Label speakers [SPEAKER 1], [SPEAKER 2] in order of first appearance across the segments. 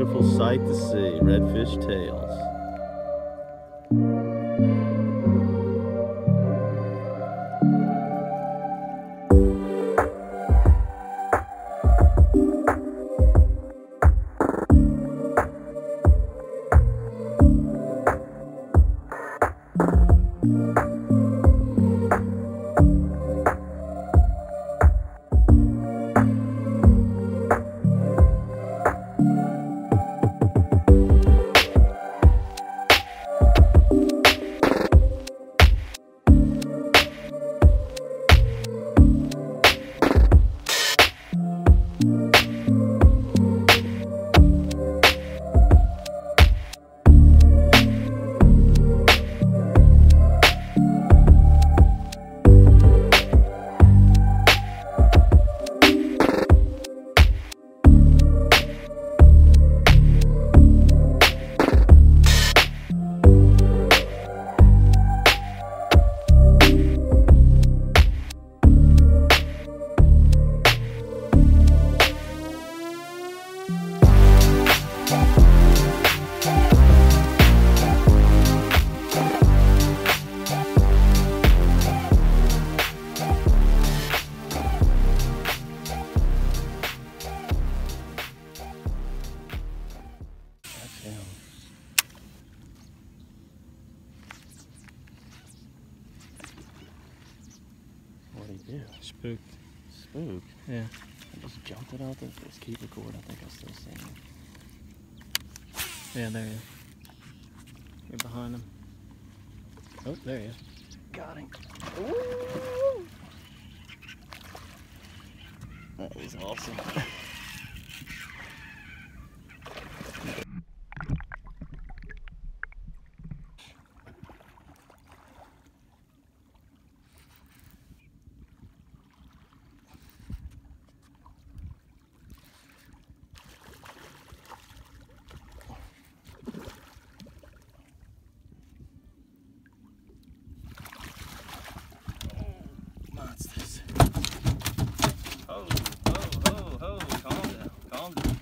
[SPEAKER 1] beautiful sight to see, redfish tails.
[SPEAKER 2] Yeah, spooked.
[SPEAKER 1] Spooked?
[SPEAKER 2] Yeah.
[SPEAKER 1] I just jumped it out there. Just keep recording. I think I still see him.
[SPEAKER 2] Yeah, there he is. You're behind him. Oh, there he is.
[SPEAKER 1] Got him. Ooh. That was awesome. Monsters. Oh, calm down, calm down.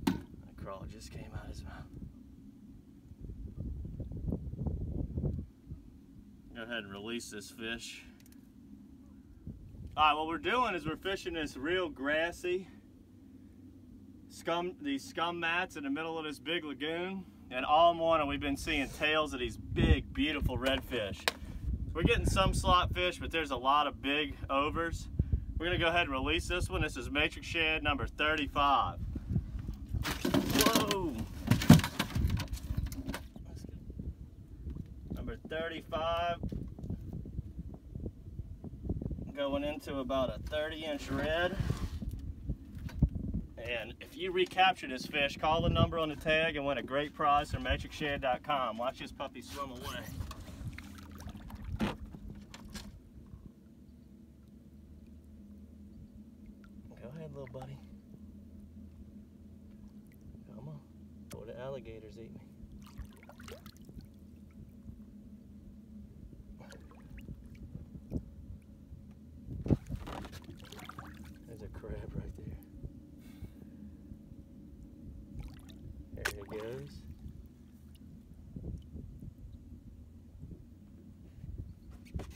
[SPEAKER 1] That crawl just came out of his mouth. Go ahead and release this fish. Alright, what we're doing is we're fishing this real grassy these scum mats in the middle of this big lagoon, and all morning we've been seeing tails of these big, beautiful redfish. We're getting some slot fish, but there's a lot of big overs. We're gonna go ahead and release this one. This is matrix shad number 35. Whoa! Number 35. Going into about a 30-inch red. And if you recapture this fish, call the number on the tag and win a great prize from matrixshad.com. Watch this puppy swim away. Go ahead, little buddy. Come on, before the alligators eat me. There's a crab right there. There he goes.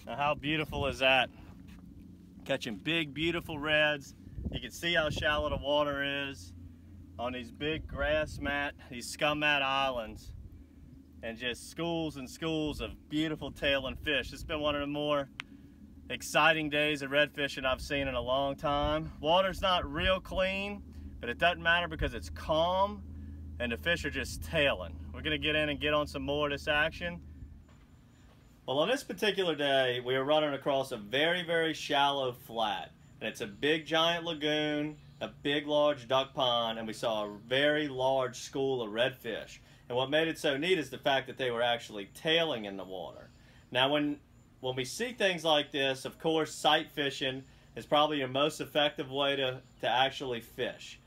[SPEAKER 1] Now how beautiful is that? Catching big, beautiful reds. You can see how shallow the water is on these big grass mat, these scum mat islands, and just schools and schools of beautiful tailing fish. It's been one of the more exciting days of red fishing I've seen in a long time. Water's not real clean, but it doesn't matter because it's calm and the fish are just tailing. We're gonna get in and get on some more of this action. Well, on this particular day, we were running across a very, very shallow flat. And it's a big giant lagoon, a big large duck pond, and we saw a very large school of redfish. And what made it so neat is the fact that they were actually tailing in the water. Now when we see things like this, of course sight fishing is probably your most effective way to actually fish.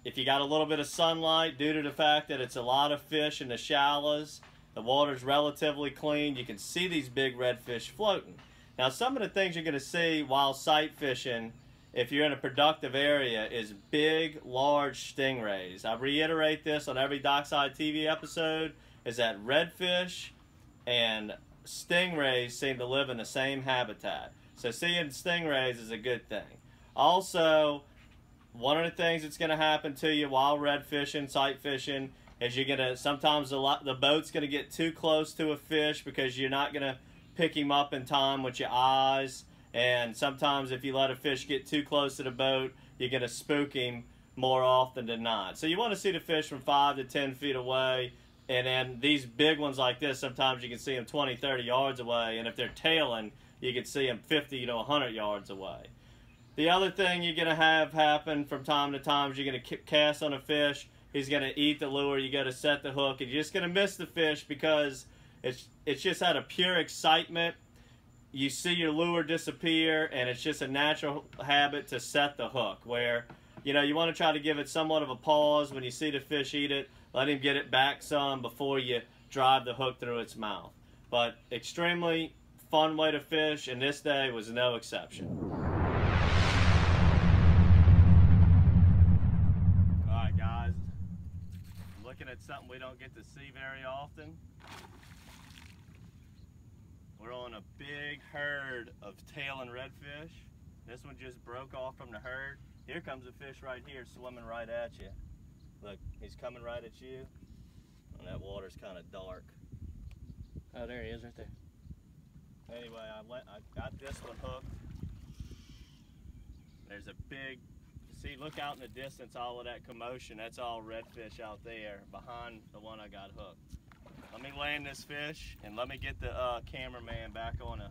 [SPEAKER 1] If you got a little bit of sunlight, due to the fact that it's a lot of fish in the shallows, the water's relatively clean, you can see these big redfish floating. Now some of the things you're going to see while sight fishing if you're in a productive area, is big, large stingrays. I reiterate this on every Dockside TV episode, is that redfish and stingrays seem to live in the same habitat. So seeing stingrays is a good thing. Also, one of the things that's going to happen to you while red fishing, sight fishing, is you're going to, sometimes the boat's going to get too close to a fish because you're not going to pick him up in time with your eyes. And sometimes if you let a fish get too close to the boat, you're going to spook him more often than not. So you want to see the fish from 5 to 10 feet away. And then these big ones like this, sometimes you can see them 20, 30 yards away. And if they're tailing, you can see them 50 to 100 yards away. The other thing you're going to have happen from time to time is you're going to cast on a fish. He's going to eat the lure. You got to set the hook. And you're just going to miss the fish because it's just out of pure excitement. You see your lure disappear, and it's just a natural habit to set the hook where, you know, you want to try to give it somewhat of a pause when you see the fish eat it. Let him get it back some before you drive the hook through its mouth. But extremely fun way to fish, and this day was no exception. Alright guys, looking at something we don't get to see very often. We're on a big herd of tailing redfish. This one just broke off from the herd. Here comes a fish right here swimming right at you. Look, he's coming right at you. And that water's kind of dark.
[SPEAKER 2] Oh, there he is right there.
[SPEAKER 1] Anyway, I got this one hooked. There's a big, see, look out in the distance, all of that commotion. That's all redfish out there behind the one I got hooked. Let me land this fish and let me get the cameraman back on a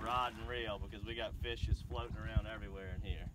[SPEAKER 1] rod and reel because we got fish just floating around everywhere in here.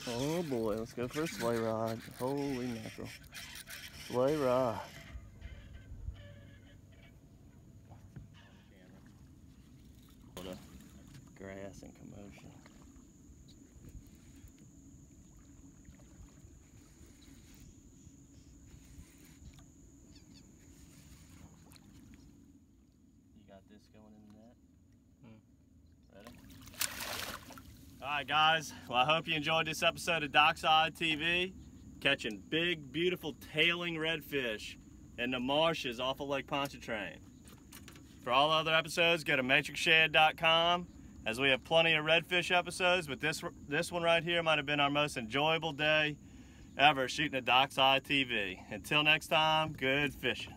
[SPEAKER 1] Oh boy, let's go for a sleigh ride. Holy mackerel. Sleigh ride. What a grass and commotion. You got this going in the net? Ready? Alright guys, well I hope you enjoyed this episode of Dockside TV. Catching big, beautiful tailing redfish in the marshes off of Lake Pontchartrain. For all other episodes, go to matrixshad.com, as we have plenty of redfish episodes, but this one right here might have been our most enjoyable day ever shooting at Dockside TV. Until next time, good fishing.